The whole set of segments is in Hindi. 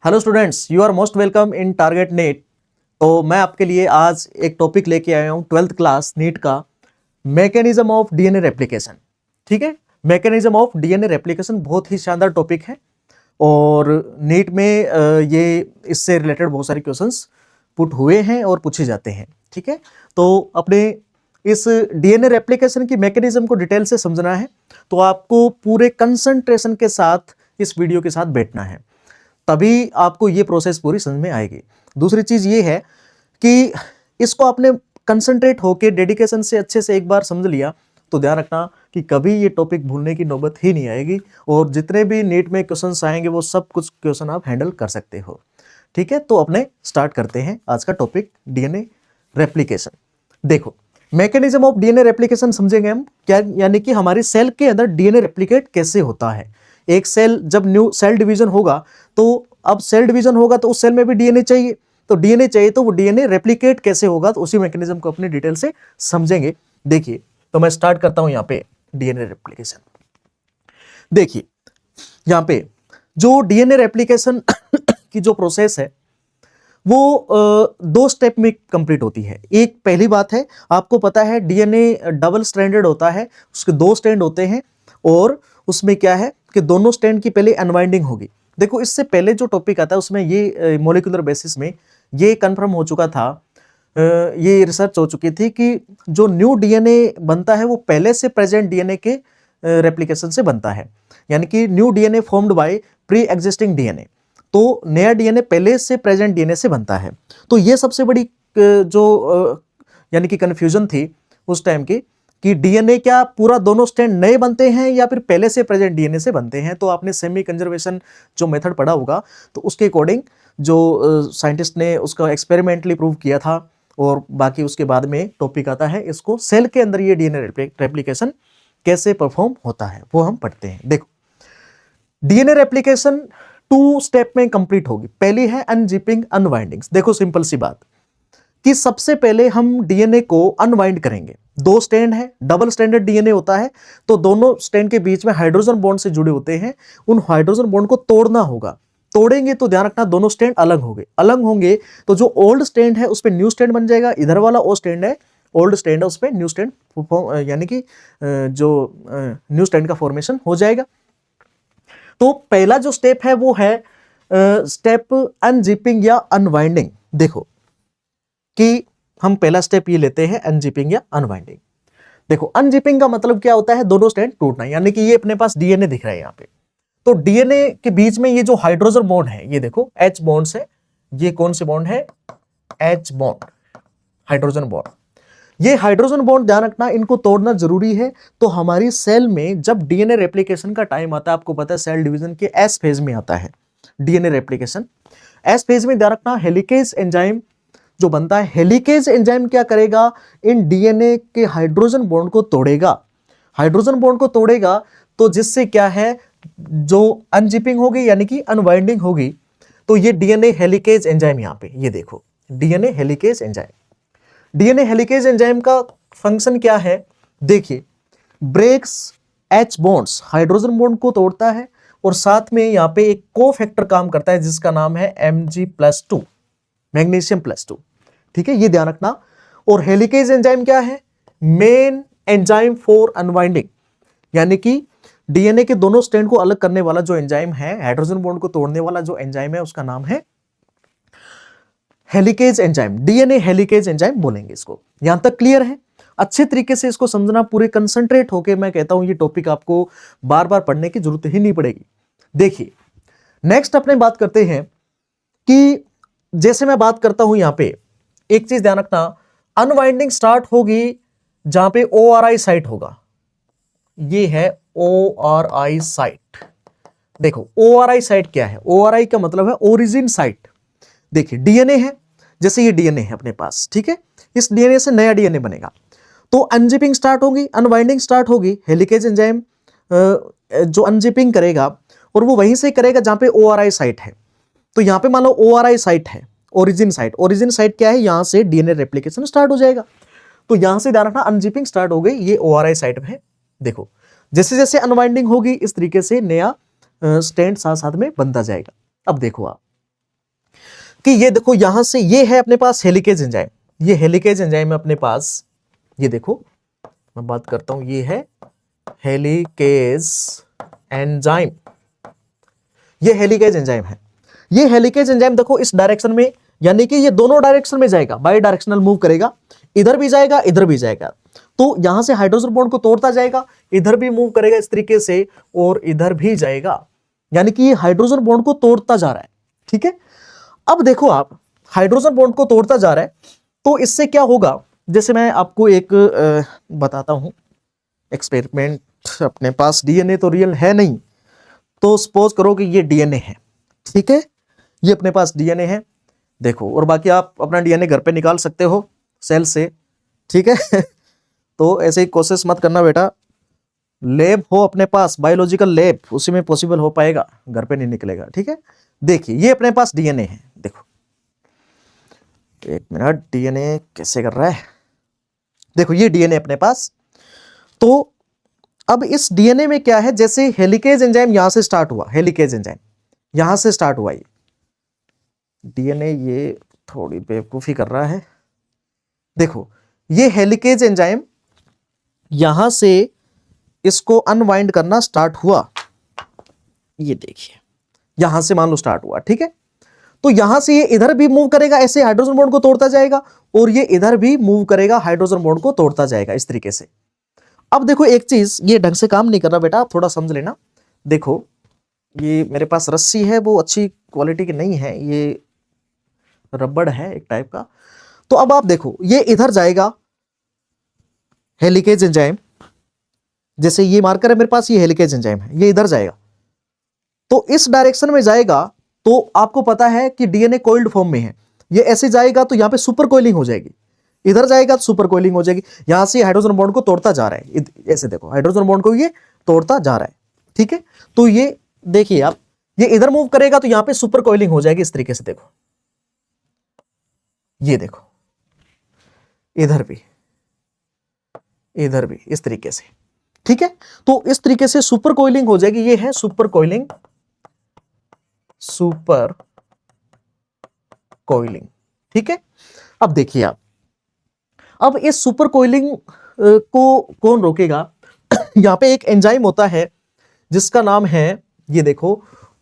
Hello students, you are most welcome in target NEET. तो मैं आपके लिए आज एक टॉपिक लेके आया हूँ 12th क्लास नीट का, मैकेनिज्म ऑफ डीएनए रेप्लिकेशन। ठीक है, मैकेनिज्म ऑफ डीएनए रेप्लिकेशन बहुत ही शानदार टॉपिक है और नीट में ये इससे रिलेटेड बहुत सारे क्वेश्चंस पुट हुए हैं और पूछे जाते हैं। ठीक है, तो अपने इस डीएनए रेप्लिकेशन की मैकेनिज्म को डिटेल से समझना है तो आपको पूरे कंसंट्रेशन के साथ इस वीडियो के साथ बैठना है, तभी आपको ये प्रोसेस पूरी समझ में आएगी। दूसरी चीज ये है कि इसको आपने कंसंट्रेट होकर डेडिकेशन से अच्छे से एक बार समझ लिया तो ध्यान रखना कि कभी ये टॉपिक भूलने की नौबत ही नहीं आएगी और जितने भी नीट में क्वेश्चंस आएंगे वो सब कुछ क्वेश्चन आप हैंडल कर सकते हो। ठीक है, तो अपने स्टार्ट करते हैं आज का टॉपिक डीएनए रेप्लिकेशन। देखो, मैकेनिज्म ऑफ डीएनए रेप्लिकेशन समझेंगे हम क्या, यानी कि हमारी सेल के अंदर डीएनए रेप्लिकेट कैसे होता है। एक सेल जब न्यू सेल डिवीजन होगा तो अब सेल डिवीजन होगा तो उस सेल में भी डीएनए चाहिए, तो डीएनए चाहिए तो वो डीएनए रेप्लिकेट कैसे होगा, तो उसी मैकेनिज्म को अपने डिटेल से समझेंगे। देखिए, तो मैं स्टार्ट करता हूं यहां पे डीएनए रेप्लिकेशन। देखिए यहां पे जो डीएनए रेप्लिकेशन की जो प्रोसेस है वो दो स्टेप में कंप्लीट होती है। एक पहली बात है, आपको पता है डीएनए डबल स्ट्रैंडेड होता है, उसके दो स्ट्रैंड होते हैं और उसमें क्या है कि दोनों स्ट्रैंड की पहले अनवाइंडिंग होगी। देखो, इससे पहले जो टॉपिक आता है उसमें ये मॉलिक्यूलर बेसिस में ये कंफर्म हो चुका था, ये रिसर्च हो चुकी थी कि जो न्यू डीएनए बनता है वो पहले से प्रेजेंट डीएनए के रेप्लिकेशन से बनता है, यानी कि new DNA formed by pre existing DNA. तो नया डीएनए पहले से प्रेजेंट डीएनए से बनता है। तो ये सबसे बड़ी जो यानी कि कंफ्यूजन थी उस टाइम की कि डीएनए क्या पूरा दोनों स्ट्रैंड नए बनते हैं या फिर पहले से प्रेजेंट डीएनए से बनते हैं। तो आपने सेमी कंजर्वेशन जो मेथड पढ़ा होगा तो उसके अकॉर्डिंग जो साइंटिस्ट ने उसका एक्सपेरिमेंटली प्रूव किया था और बाकी उसके बाद में टॉपिक आता है इसको सेल के अंदर ये डीएनए रेप्लिकेशन कैसे परफॉर्म होता है वो हम पढ़ते हैं। देखो, डीएनए रेप्लिकेशन टू स्टेप में कंप्लीट होगी। पहली है अनजिपिंग अनवाइंडिंग्स। देखो, सिंपल सी बात कि सबसे पहले हम डीएनए को अनवाइंड करेंगे। दो स्ट्रैंड है, डबल स्ट्रैंडेड डीएनए होता है तो दोनों स्ट्रैंड के बीच में हाइड्रोजन बॉन्ड से जुड़े होते हैं, उन हाइड्रोजन बॉन्ड को तोड़ना होगा। तोड़ेंगे तो ध्यान रखना दोनों स्ट्रैंड अलग होंगे, अलग होंगे तो जो ओल्ड स्ट्रैंड है उस पे न्यू स्ट्रैंड बन जाएगा, इधर वाला ओ स्ट्रैंड है ओल्ड स्ट्रैंड है उस पे न्यू स्ट्रैंड यानी कि जो न्यू स्ट्रैंड का फॉर्मेशन हो जाएगा। तो पहला जो स्टेप है वो है स्टेप अनजिपिंग या अनवाइंडिंग। देखो कि हम पहला स्टेप ये लेते हैं अनजिपिंग या अनवाइंडिंग। देखो, अनजिपिंग का मतलब क्या होता है, दोनों स्ट्रैंड टूटना, यानी कि ये अपने पास डीएनए दिख रहा है यहाँ पे, तो डीएनए के बीच में ये जो हाइड्रोजन बॉन्ड है ये देखो एच बॉन्ड है, ये कौन से बॉन्ड है, एच बॉन्ड, हाइड्रोजन बॉन्ड। ये हाइड्रोजन बॉन्ड ध्यान रखना इनको तोड़ना जरूरी है। तो हमारी सेल में जब डीएनए रेप्लिकेशन का टाइम आता है, आपको पता है सेल डिवीजन के एस फेज में आता है डीएनए रेप्लिकेशन। एस फेज में ध्यान रखना हेलिकेज एंजाइम जो बनता है, हेलिकेज एंजाइम क्या करेगा, इन डीएनए के हाइड्रोजन बॉन्ड को तोड़ेगा। हाइड्रोजन बॉन्ड को तोड़ेगा तो जिससे क्या है, जो अनजिपिंग होगी यानी कि अनवाइंडिंग होगी। तो ये डीएनए हेलिकेज एंजाइम यहां पे ये देखो DNA helicase enzyme. DNA helicase enzyme का फंक्शन क्या है, देखिए breaks H bonds, hydrogen bond को तोड़ता है और साथ में यहां पे एक कोफैक्टर काम करता है जिसका नाम है Mg+2, मैग्नीशियम +2। ठीक है, ये ध्यान रखना। और हेलिकेज एंजाइम क्या है, मेन एंजाइम फॉर अनवाइंडिंग, यानी कि डीएनए के दोनों स्ट्रैंड को अलग करने वाला जो एंजाइम है, हाइड्रोजन बॉन्ड को तोड़ने वाला जो एंजाइम है उसका नाम है helicase enzyme, DNA helicase enzyme बोलेंगे इसको। यहां तक क्लियर है? अच्छे तरीके से इसको समझना, पूरे कंसंट्रेट होके मैं कहता हूं ये टॉपिक आपको बार बार पढ़ने की जरूरत ही नहीं पड़ेगी। देखिए, नेक्स्ट अपने बात करते हैं कि जैसे मैं बात करता हूं यहां पे एक चीज ध्यान रखना, अनवाइंडिंग स्टार्ट होगी जहां पे ORI साइट होगा, ये है ORI साइट। देखो ORI साइट क्या है, ORI का मतलब है ओरिजिन साइट। देखिए डीएनए है, जैसे ये डीएनए है अपने पास, ठीक है, इस डीएनए से नया डीएनए बनेगा तो अनजिपिंग स्टार्ट होगी, अनवाइंडिंग स्टार्ट होगी। हेलिकेज एंजाइम जो अनजिपिंग करेगा और वो वहीं से करेगा जहां पे ORI साइट है। तो यहां पे मान लो ORI साइट है, ओरिजिन साइट। ओरिजिन साइट क्या है, यहां से डीएनए रेप्लिकेशन स्टार्ट हो जाएगा। तो यहां से ध्यान रखना अनजिपिंग स्टार्ट हो गई, ये ORI साइट में है। देखो जैसे जैसे अनवाइंडिंग होगी इस तरीके से नया स्ट्रैंड साथ साथ में बनता जाएगा। अब देखो आप कि ये देखो यहां से ये है अपने पास हेलिकेज एंजाइम, ये हेलिकेज एंजाइम है अपने पास, ये देखो मैं बात करता हूं, ये है हेलिकेज एंजाइम, ये हेलिकेज एंजाइम है। ये हेलिकेज एंजाइम देखो इस डायरेक्शन में, यानी कि ये दोनों डायरेक्शन में जाएगा, बाई डायरेक्शनल मूव करेगा, इधर भी जाएगा इधर भी जाएगा। तो यहां से हाइड्रोजन बॉन्ड को तोड़ता जाएगा, इधर भी मूव करेगा इस तरीके से और इधर भी जाएगा, यानी कि ये हाइड्रोजन बॉन्ड को तोड़ता जा रहा है। ठीक है, अब देखो आप हाइड्रोजन बॉन्ड को तोड़ता जा रहा है, तो इससे क्या होगा, जैसे मैं आपको एक बताता हूं एक्सपेरिमेंट। अपने पास डीएनए तो रियल है नहीं, तो सपोज करो कि ये डीएनए है, ठीक है, ये अपने पास डीएनए है, देखो, और बाकी आप अपना डीएनए घर पे निकाल सकते हो सेल से, ठीक है। तो ऐसे ही कोशिश मत करना बेटा, लैब हो अपने पास, बायोलॉजिकल लैब, उसी में पॉसिबल हो पाएगा, घर पे नहीं निकलेगा। ठीक है, देखिए ये अपने पास डीएनए है, देखो एक मिनट, डीएनए कैसे कर रहा है, देखो ये डीएनए अपने पास। तो अब इस डीएनए में क्या है, जैसे हेलिकेज एंजाइम यहां से स्टार्ट हुआ, हेलिकेज एंजाइम यहां से स्टार्ट हुआ, ये डीएनए ये थोड़ी बेवकूफी कर रहा है, देखो ये हेलिकेज एंजाइम यहां से इसको अनवाइंड करना स्टार्ट हुआ, ये देखिए यहां से मान लो स्टार्ट हुआ, ठीक है। तो यहां से ये इधर भी मूव करेगा, ऐसे हाइड्रोजन बॉन्ड को तोड़ता जाएगा, और ये इधर भी मूव करेगा, हाइड्रोजन बॉन्ड को तोड़ता जाएगा इस तरीके से। अब देखो एक चीज, ये ढंग से काम नहीं कर रहा बेटा, आप थोड़ा समझ लेना। देखो ये मेरे पास रस्सी है, वो अच्छी क्वालिटी की नहीं है, ये रबड़ है एक टाइप का। तो अब आप देखो ये इधर जाएगा हेलिकेज एंजाइम, जैसे ये मार्कर है मेरे पास, ये हेलिकेज एंजाइम है, ये इधर जाएगा, तो इस डायरेक्शन में जाएगा। तो आपको पता है कि डीएनए कोइल्ड फॉर्म में है, ये ऐसे जाएगा तो यहां पे सुपर कोइलिंग हो जाएगी, इधर जाएगा तो सुपर कोइलिंग हो जाएगी, यहां से हाइड्रोजन बॉन्ड को तोड़ता जा रहा है, ऐसे देखो हाइड्रोजन बॉन्ड को ये तोड़ता जा रहा है, ठीक है। तो ये देखिए आप, ये इधर मूव करेगा तो यहां पे सुपर कोइलिंग हो जाएगी इस तरीके से, देखो ये देखो, इधर भी इधर भी इस तरीके से, ठीक है। तो इस तरीके से सुपर कोइलिंग हो जाएगी, ये है सुपर कोइलिंग, सुपर कोइलिंग, ठीक है। अब देखिए आप, अब इस सुपर कोइलिंग को कौन रोकेगा, यहां पे एक एंजाइम होता है जिसका नाम है, ये देखो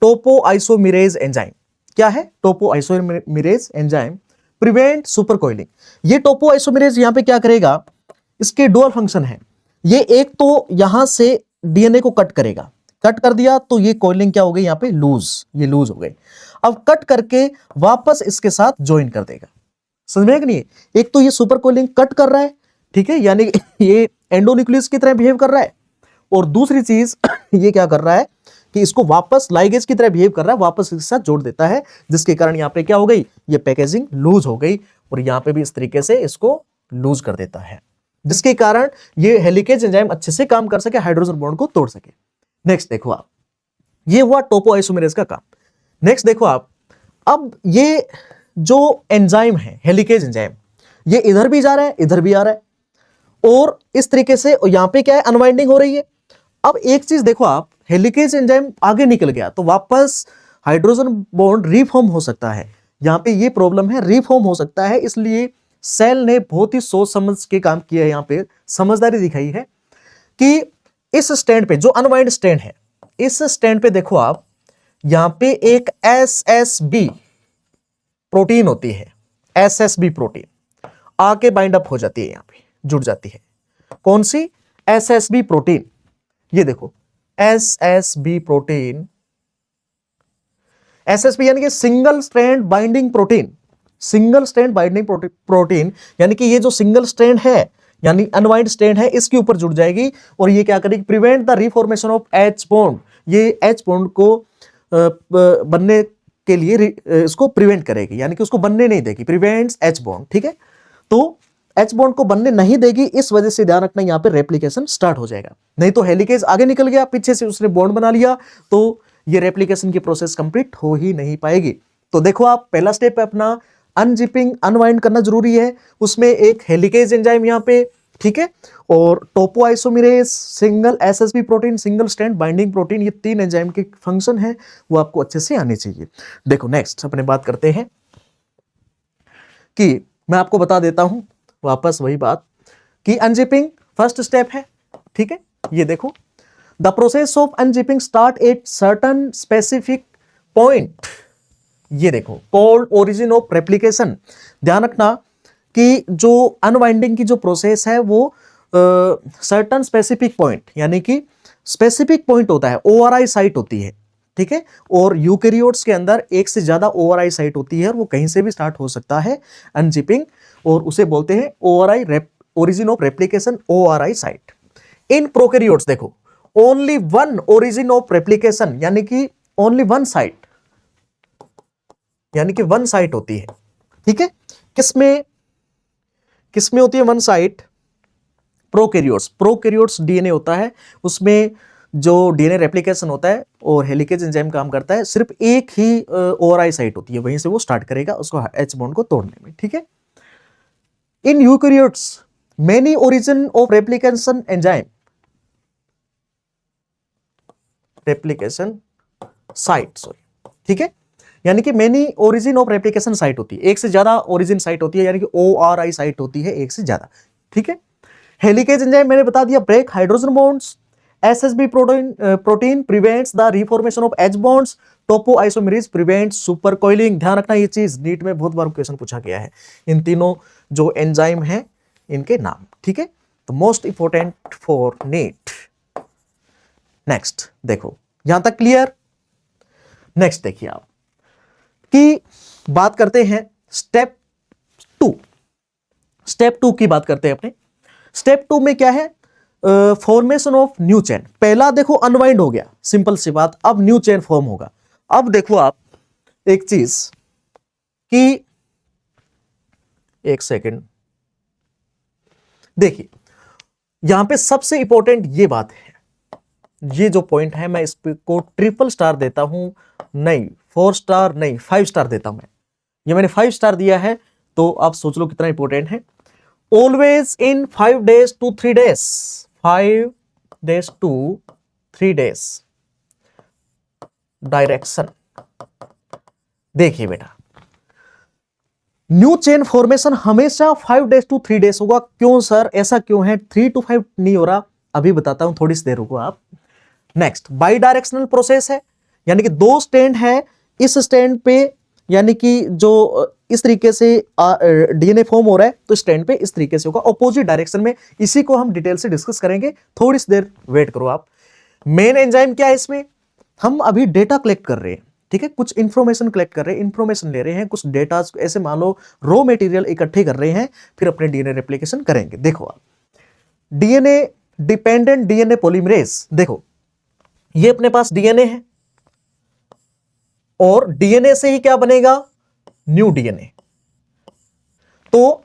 टोपोआइसोमेरेज एंजाइम। क्या है, topoisomerase enzyme prevent super coiling. ये टोपोआइसोमेरेज यहां पे क्या करेगा, इसके डुअल फंक्शन है, ये एक तो यहां से डीएनए को कट करेगा, कट कर दिया तो ये कोइलिंग क्या हो गई, यहां पे लूज, ये लूज हो गई। अब कट करके वापस इसके साथ ज्वाइन कर देगा, समझ में कि नहीं। एक तो ये सुपर कोइलिंग कट कर रहा है, ठीक है, यानी ये एंडोन्यूक्लियस की तरह बिहेव कर रहा है, और दूसरी चीज ये क्या कर रहा है कि इसको वापस लाइगेज की तरह बिहेव कर रहा है, वापस इसके साथ जोड़ देता है, जिसके कारण यहां पे क्या हो गई, ये पैकेजिंग लूज हो गई, और यहां पे भी इस तरीके से इसको लूज कर देता है, जिसके कारण ये हेलिकेज एंजाइम अच्छे से काम कर सके, हाइड्रोजन बॉन्ड को तोड़ सके। नेक्स्ट देखो आप, ये हुआ टोपोआइसोमेरेज का काम। नेक्स्ट देखो आप, अब ये जो एंजाइम है हेलिकेज एंजाइम, ये इधर भी जा रहा है इधर भी आ रहा है, और इस तरीके से यहां पे क्या है, अनवाइंडिंग हो रही है। अब एक चीज देखो आप, हेलिकेज एंजाइम आगे निकल गया तो वापस हाइड्रोजन बॉन्ड रीफॉर्म हो सकता है, यहां पे ये प्रॉब्लम है, रीफॉर्म हो सकता है। इसलिए सेल ने बहुत ही सोच समझ के काम किया है, यहां पे समझदारी दिखाई है कि इस स्टैंड पे जो अनवाइंड स्टैंड है, इस स्टैंड पे देखो आप, यहां पे एक एसएसबी प्रोटीन होती है, एसएसबी प्रोटीन आके बाइंड अप हो जाती है, यहां पे जुड़ जाती है। कौन सी, एसएसबी प्रोटीन, ये देखो एसएसबी प्रोटीन, एसएसबी यानी कि single strand binding protein, single strand binding protein, यानी कि ये जो सिंगल स्ट्रैंड है यानी अनवाइंड स्ट्रैंड है, इसके ऊपर जुड़ जाएगी, और ये क्या करेगी, prevent the reformation of H bond, ये एच बॉन्ड को बनने के लिए इसको प्रिवेंट करेगी, यानी कि उसको बनने नहीं देगी, प्रिवेंट्स एच बॉन्ड, ठीक है। तो एच बॉन्ड को बनने नहीं देगी, इस वजह से ध्यान रखना, यहां पे रेप्लिकेशन स्टार्ट हो जाएगा। नहीं तो हेलिकेज आगे निकल गया, पीछे से उसने बॉन्ड बना लिया, तो ये रेप्लिकेशन की प्रोसेस कंप्लीट हो ही नहीं पाएगी। तो देखो आप, पहला स्टेप है अपना अनजिपिंग, अनवाइंड करना जरूरी है, उसमें एक हेलिकेज एंजाइम यहां पे ठीक है। और topoisomerase, single SSB protein, single strand binding protein, ये 3 एंजाइम के फंक्शन है वो आपको अच्छे से आने चाहिए। देखो नेक्स्ट अपने बात करते हैं कि मैं आपको बता देता हूं वापस वही बात कि अनजिपिंग फर्स्ट स्टेप है। ठीक है, ये देखो, the process of unzipping start at certain specific point, ये देखो, कॉल्ड ओरिजिन ऑफ रेप्लिकेशन। ध्यान रखना कि जो अनवाइंडिंग की जो प्रोसेस है वो सर्टन स्पेसिफिक पॉइंट, यानी कि स्पेसिफिक पॉइंट होता है, ओआरआई साइट होती है। ठीक है, और यूकैरियोट्स के अंदर एक से ज्यादा ओआरआई साइट होती है और वो कहीं से भी स्टार्ट हो सकता है अनजिपिंग, और उसे बोलते हैं ORI origin of replication, ORI site. In prokaryotes देखो, only one origin of replication, यानी कि ओनली वन साइट, यानी कि वन साइट होती है। ठीक है, किसमें किसमें होती है वन साइट? प्रोकैरियोट्स डीएनए होता है, उसमें जो डीएनए रेप्लिकेशन होता है और हेलिकेज एंजाइम काम करता है, सिर्फ एक ही ओआरआई साइट होती है, वहीं से वो स्टार्ट करेगा उसको एच बॉन्ड को तोड़ने में। ठीक है, in eukaryotes many origin of replication enzyme, replication site, sorry, ठीक है, यानी कि many origin of replication site होती है, एक से ज्यादा ओरिजिन साइट होती है, यानी कि ओआरआई साइट होती है एक से ज्यादा। ठीक है, हेलिकेज एंजाइम मैंने बता दिया, break hydrogen bonds, SSB protein prevents the reformation of H bonds, topoisomerase prevents super coiling. ध्यान रखना ये चीज नीट में बहुत बार क्वेश्चन पूछा गया है, इन तीनों जो एंजाइम है इनके नाम। ठीक है, तो most important for NEET. Next देखो, यहां तक क्लियर? नेक्स्ट देखिए आप कि बात करते हैं स्टेप 2। स्टेप 2 की बात करते हैं अपने। स्टेप 2 में क्या है? Formation of new chain. पहला देखो अनवाइंड हो गया, सिंपल सी बात, अब न्यू चेन फॉर्म होगा। अब देखो आप एक चीज कि, एक सेकंड, देखिए यहां पे सबसे इंपॉर्टेंट ये बात है, ये जो पॉइंट है मैं इसको ट्रिपल स्टार देता हूं, नहीं 4 स्टार नहीं 5 स्टार देता हूं मैं। ये मैंने 5 स्टार दिया है, तो आप सोच लो कितना इंपॉर्टेंट है। Always in 5 days to 3 days, 5 days to 3 days direction. देखिए बेटा, न्यू चेन फॉर्मेशन हमेशा 5 days to 3 days होगा। क्यों सर, ऐसा क्यों है? 3 to 5 नहीं हो रहा, अभी बताता हूं, थोड़ी सी देर रुको आप। नेक्स्ट, बाई डायरेक्शनल प्रोसेस है, यानी कि 2 स्टैंड है, इस स्टैंड पे यानी कि जो इस तरीके से डीएनए फॉर्म हो रहा है, तो स्टैंड पे इस तरीके से होगा, ऑपोजिट डायरेक्शन में। इसी को हम डिटेल से डिस्कस करेंगे, थोड़ी सी देर वेट करो आप। मेन एंजाइम क्या है इसमें? हम अभी डेटा कलेक्ट कर रहे हैं, ठीक है, कुछ इंफॉर्मेशन कलेक्ट कर रहे हैं, इंफॉर्मेशन ले रहे हैं, कुछ डेटा ऐसे मान लो रॉ मटेरियल इकट्ठे कर रहे हैं, फिर अपने डीएनए रेप्लिकेशन करेंगे। देखो आप, डीएनए डिपेंडेंट डीएनए पॉलीमरेज, देखो ये अपने पास डीएनए है और डीएनए से ही क्या बनेगा? New DNA. तो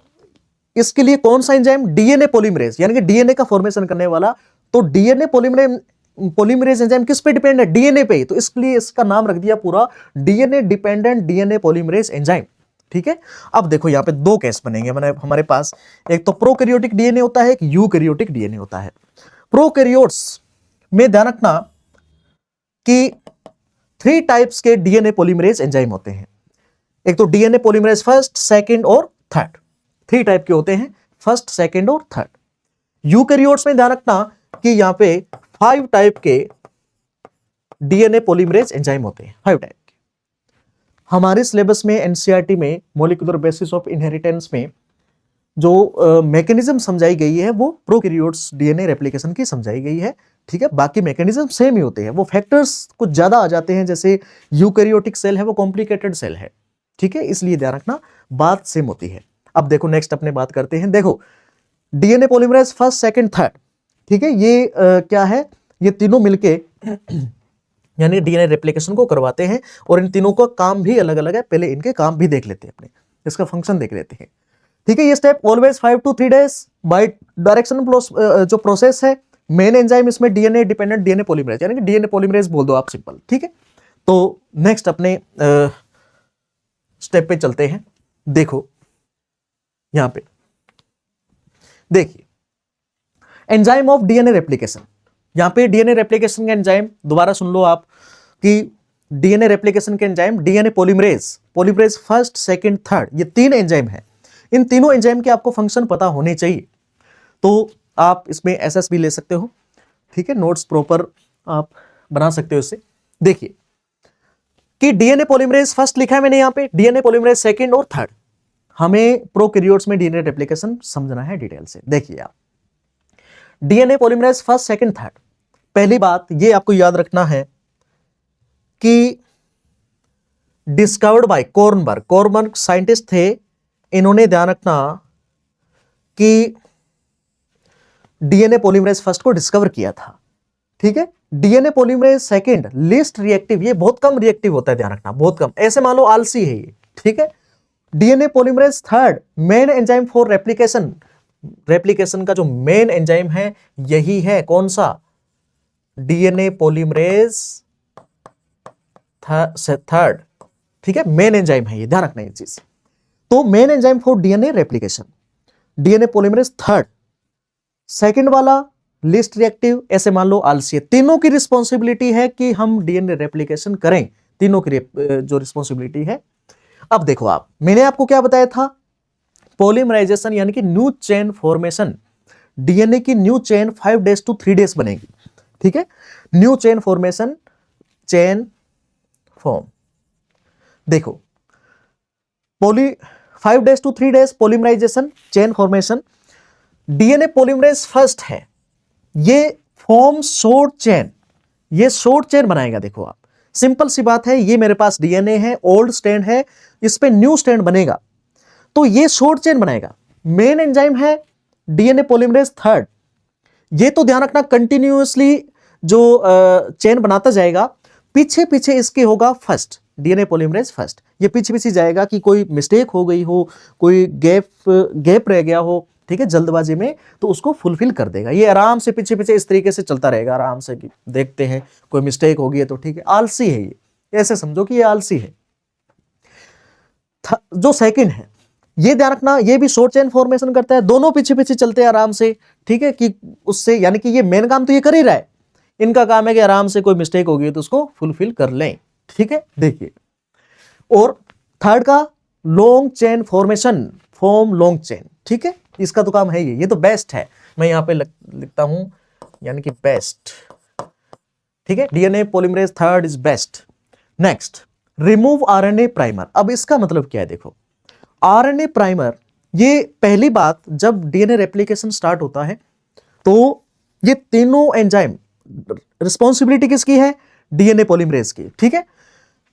इसके लिए कौन सा एंजाइम? डीएनए पॉलीमरेज, यानी कि डीएनए का फॉर्मेशन करने वाला। तो डीएनए पॉलीमरेज एंजाइम किस पे डिपेंड है? डीएनए पे, तो इसलिए इसका नाम रख दिया पूरा DNA dependent DNA polymerase enzyme. ठीक है, अब देखो यहां पे 2 केस बनेंगे मैंने हमारे पास, एक तो प्रोकैरियोटिक डीएनए होता है, एक यूकैरियोटिक डीएनए होता है। प्रोकैरियोट्स में ध्यान रखना कि 3 टाइप्स के डीएनए पॉलीमरेज एंजाइम होते हैं। एक तो डीएनए पॉलीमरेज फर्स्ट, सेकंड और थर्ड, 3 टाइप के होते हैं, फर्स्ट, सेकंड और थर्ड। यूकैरियोट्स में ध्यान रखना कि यहां पे 5 टाइप के डीएनए पॉलीमरेज एंजाइम होते हैं, 5 टाइप के। हमारे सिलेबस में एनसीईआरटी में मॉलिक्यूलर बेसिस ऑफ इनहेरिटेंस में जो मैकेनिज्म समझाई गई है वो प्रोकैरियोट्स डीएनए रेप्लिकेशन की समझाई गई है। ठीक है, बाकी मैकेनिज्म सेम ही होते हैं, वो फैक्टर्स कुछ ज्यादा आ जाते हैं, जैसे यूकैरियोटिक सेल है वो कॉम्प्लिकेटेड सेल है। ठीक है, इसलिए ध्यान रखना बात सेम होती है। अब देखो नेक्स्ट अपने बात करते हैं। देखो DNA polymerase first, second, third, ठीक है, ये क्या है? ये तीनों मिलके यानी डीएनए रेप्लिकेशन को करवाते हैं, और इन तीनों का काम भी अलग अलग है। पहले इनके काम भी देख लेते हैं, अपने इसका फंक्शन देख लेते हैं। ठीक है, ये step always 5 to 3 days by direction जो प्रोसेस है। मेन एंजाइम इसमें डीएनए डिपेंडेंट डीएनए पॉलीमरेज, यानी कि डीएनए पॉलीमरेज बोल दो आप, सिंपल। ठीक है, तो नेक्स्ट अपने स्टेप पे चलते हैं। देखो यहां पे देखिए, एंजाइम ऑफ डीएनए रेप्लिकेशन, यहां पे डीएनए रेप्लिकेशन के एंजाइम दोबारा सुन लो आप कि डीएनए रेप्लिकेशन के enzyme DNA polymerase, polymerase first, second, third, ये 3 एंजाइम है। इन तीनों एंजाइम के आपको फंक्शन पता होने चाहिए, तो आप इसमें एसएस भी ले सकते हो, ठीक है, नोट्स प्रॉपर आप बना सकते हो इससे। देखिए कि डीएनए पॉलीमरेज फर्स्ट लिखा है मैंने यहां पे, डीएनए पॉलीमरेज सेकंड और थर्ड। हमें प्रोकैरियोट्स में डीएनए रेप्लिकेशन समझना है डिटेल से। देखिए आप DNA polymerase first, second, third, पहली बात ये आपको याद रखना है कि discovered by Kornberg, Kornberg scientist थे, इन्होंने ध्यान रखना कि डीएनए पॉलीमरेज फर्स्ट को डिस्कवर किया था, ठीक है। DNA polymerase second least reactive, ये बहुत कम रिएक्टिव होता है, ध्यान रखना बहुत कम, ऐसे मान लो आलसी है ये, ठीक है। DNA polymerase third main enzyme for replication, replication का जो मेन एंजाइम है यही है, कौन सा, डीएनए पॉलीमरेज थर्ड, ठीक है, मेन एंजाइम है ये, ध्यान रखना ये चीज। तो main enzyme for DNA replication DNA polymerase third, second वाला लिस्ट रिएक्टिव, ऐसे मान लो आलसी, तीनों की रिस्पॉन्सिबिलिटी है कि हम डीएनए रेप्लिकेशन करें, तीनों की जो रिस्पॉन्सिबिलिटी है। अब देखो आप, मैंने आपको क्या बताया था, पॉलीमराइजेशन यानी कि न्यू चेन फॉर्मेशन, डीएनए की new chain 5 days to 3 days बनेगी, ठीक है, new chain formation, chain form. देखो 5 days to 3 days polymerization, chain formation, DNA polymerase first है, ये फॉर्म शॉर्ट चेन, ये शॉर्ट चेन बनाएगा। देखो आप, सिंपल सी बात है, ये मेरे पास डीएनए है, ओल्ड स्ट्रैंड है, इस पे न्यू स्ट्रैंड बनेगा, तो ये शॉर्ट चेन बनाएगा। मेन एंजाइम है डीएनए पॉलीमरेज थर्ड, ये तो ध्यान रखना कंटिन्यूअसली जो चेन बनाता जाएगा, पीछे पीछे इसके होगा फर्स्ट, डीएनए पॉलीमरेज फर्स्ट, ये पीछे पीछे जाएगा कि कोई मिस्टेक हो गई हो, कोई गैप रह गया हो, ठीक है, जल्दबाजी में, तो उसको फुलफिल कर देगा। ये आराम से पीछे पीछे इस तरीके से चलता रहेगा, आराम से कि देखते हैं कोई मिस्टेक होगी है तो ठीक है, आलसी है ये, ऐसे समझो कि ये आलसी है। जो सेकंड है, ये ध्यान रखना, ये भी शॉर्ट चेन फॉर्मेशन करता है, दोनों पीछे पीछे चलते हैं आराम से, ठीक है, कि उससे यानी कि ये मेन काम तो ये कर ही रहा है, इनका काम है कि आराम से कोई मिस्टेक होगी तो उसको फुलफिल कर लें, ठीक है। देखिए, और थर्ड का long chain formation, form long chain, ठीक है, इसका तो काम है ये तो बेस्ट है, मैं यहां पे लिखता हूं यानी कि बेस्ट, ठीक है, DNA polymerase third is best. Next, remove RNA primer. अब इसका मतलब क्या है, देखो आरएनए प्राइमर, ये पहली बात, जब डीएनए रेप्लिकेशन स्टार्ट होता है तो ये तीनों एंजाइम, रिस्पॉन्सिबिलिटी किसकी है, डीएनए पॉलीमरेज की, ठीक है,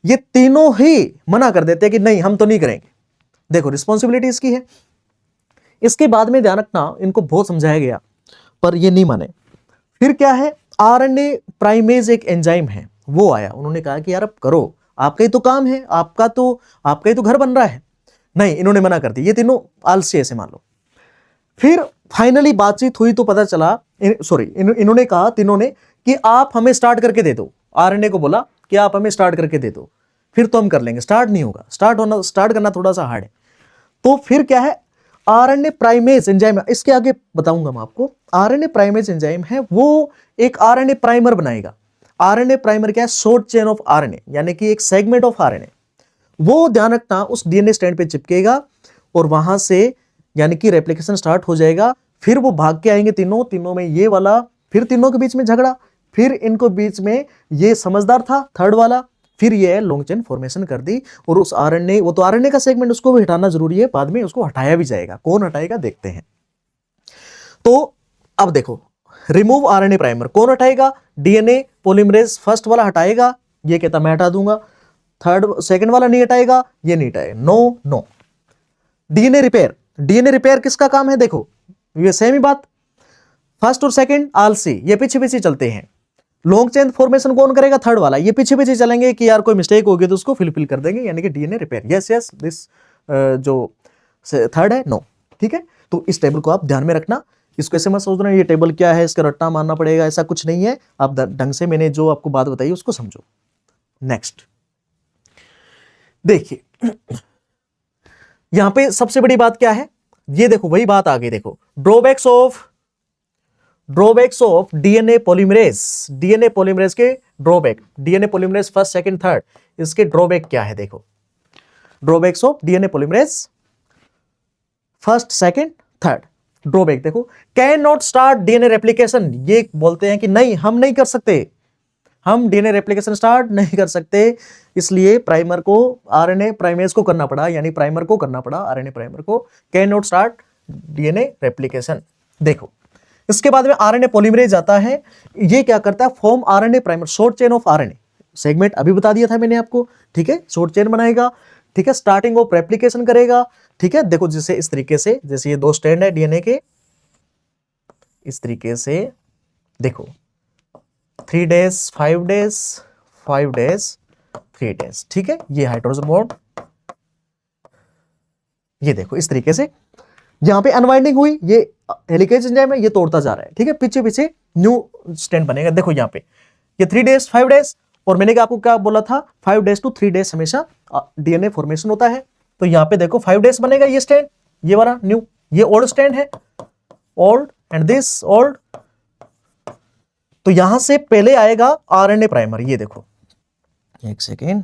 ये तीनों ही मना कर देते हैं कि नहीं हम तो नहीं करेंगे, देखो रिस्पॉन्सिबिलिटी इसकी है। इसके बाद में ध्यान रखना, इनको बहुत समझाया गया पर ये नहीं माने। फिर क्या है, आरएनए प्राइमेज एक एंजाइम है, वो आया, उन्होंने कहा कि यार अब करो, आपका ही तो काम है, आपका ही तो घर बन रहा है, नहीं, इन्होंने मना कर दी, ये तीनों आलसी ऐसे मान लो। फिर फाइनली बातचीत हुई तो पता चला, इन्होंने कहा तीनों ने कि आप हमें स्टार्ट करके दे दो, आरएनए को बोला कि आप हमें स्टार्ट करके दे दो, फिर तो हम कर लेंगे। स्टार्ट नहीं होगा, स्टार्ट करना थोड़ा सा हार्ड है। तो फिर क्या है, आरएनए प्राइमेज एंजाइम, इसके आगे बताऊंगा मैं आपको, आरएनए प्राइमेज एंजाइम है, वो एक आरएनए प्राइमर बनाएगा। आरएनए प्राइमर क्या है, शॉर्ट चेन ऑफ आरएनए, यानी कि एक सेगमेंट ऑफ आरएनए, वो ध्यान रखना उस डीएनए स्ट्रैंड पे चिपकेगा और वहां से यानी कि रेप्लिकेशन स्टार्ट हो जाएगा। फिर वो भाग के आएंगे तीनों में ये वाला, फिर तीनों के बीच में झगड़ा, फिर इनको बीच में ये समझदार था थर्ड वाला, फिर ये लॉन्ग चेन फॉर्मेशन कर दी। और उस आरएनए, वो तो आरएनए का सेगमेंट, उसको भी हटाना जरूरी है, बाद में उसको हटाया भी जाएगा, कौन हटाएगा देखते हैं। तो अब देखो, रिमूव आरएनए प्राइमर कौन हटाएगा, डीएनए पॉलीमरेज फर्स्ट वाला हटाएगा, ये कहता मैं हटा दूंगा, सेकंड वाला नहीं हटाएगा, ये नहीं हटाएगा, नो। डीएनए रिपेयर किसका काम है, देखो ये सेम ही बात, फर्स्ट और सेकंड आलसी, ये पीछे पीछे चलते हैं। लॉन्ग चेन फॉर्मेशन कौन करेगा, थर्ड वाला, ये पीछे पीछे चलेंगे कि यार कोई मिस्टेक होगी तो उसको फिल कर देंगे, यानी कि डीएनए रिपेयर। यस दिस जो थर्ड है, नो, ठीक है। तो इस टेबल को आप ध्यान में रखना, इसको ऐसे मत सोचना ये टेबल क्या है, इसका रट्टा मारना पड़ेगा, ऐसा कुछ नहीं है। आप ढंग से मैंने जो आपको बात बताई उसको समझो। नेक्स्ट देखिए, यहां पे सबसे बड़ी बात क्या है, ये देखो वही बात आ गई, देखो drawbacks of drawbacks of DNA polymerase, DNA polymerase के drawback, DNA polymerase first second third, इसके ड्रॉबैक क्या है देखो, drawbacks of DNA polymerase first second third, drawback देखो, can not start DNA replication, ये बोलते हैं कि नहीं हम नहीं कर सकते, हम डीएनए रेप्लिकेशन स्टार्ट नहीं कर सकते, इसलिए प्राइमर को आरएनए प्राइमेज को करना पड़ा, यानी प्राइमर को करना पड़ा, आरएनए प्राइमर को, can not start DNA replication. देखो इसके बाद में आरएनए पॉलीमरेज आता है, ये क्या करता है, form RNA primer, short chain of RNA, segment अभी बता दिया था मैंने आपको, ठीक है, शॉर्ट चेन बनाएगा, ठीक है, स्टार्टिंग ऑफ रेप्लिकेशन करेगा, ठीक है। देखो जैसे इस तरीके से, जैसे ये दो स्ट्रैंड है डीएनए के, इस तरीके से देखो 3 days 5 days 5 days 3 days, ठीक है, ये हाइड्रोजन बॉन्ड, ये देखो इस तरीके से यहां पे अनवाइंडिंग हुई, ये हेलिकेज एंजाइम है, ये तोड़ता जा रहा है, ठीक है, पीछे पीछे न्यू स्ट्रैंड बनेगा। देखो यहाँ पे ये 3 days 5 days, और मैंने आपको क्या बोला था, 5 days to 3 days हमेशा डीएनए फॉर्मेशन होता है, तो यहाँ पे देखो 5 days बनेगा ये स्ट्रैंड, ये वाला न्यू, ये ओल्ड स्ट्रैंड है, ओल्ड एंड दिस ओल्ड, तो यहां से पहले आएगा आरएनए प्राइमर, ये देखो एक सेकेंड,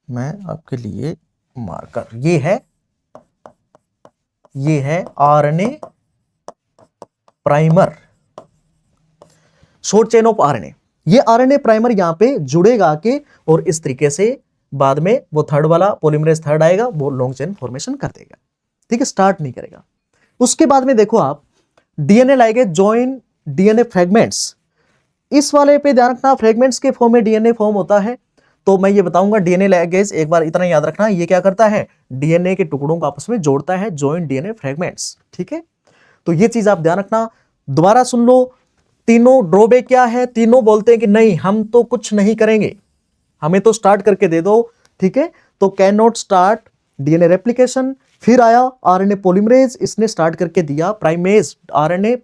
मैं आपके लिए मार्कर, ये है RNA primer, short chain of RNA, ये आरएनए प्राइमर यहां पे जुड़ेगा के, और इस तरीके से बाद में वो थर्ड वाला पॉलीमरेज थर्ड आएगा, वो लॉन्ग चेन फॉर्मेशन कर देगा, ठीक है, स्टार्ट नहीं करेगा। उसके बाद में देखो आप डीएनए लाएंगे जॉइन डीएनए फ्रेगमेंट्स, इस वाले पे ध्यान रखना, फ्रेगमेंट्स के फॉर्म में डीएनए फॉर्म होता है, तो मैं ये बताऊंगा डीएनए लाइगेज, एक बार इतना याद रखना, ये क्या करता है, डीएनए के टुकड़ों को आपस में जोड़ता है, जॉइन डीएनए फ्रेगमेंट्स, ठीक है, तो ये चीज आप ध्यान रखना। दोबारा सुन लो, तीनों ड्रॉबैक क्या है, तीनों बोलते हैं कि नहीं हम तो कुछ नहीं करेंगे, हमें तो स्टार्ट करके दे दो, ठीक है, तो can not start DNA replication, फिर आया आरएनए पॉलीमरेज, इसने स्टार्ट करके दिया प्राइमेज, आरएनए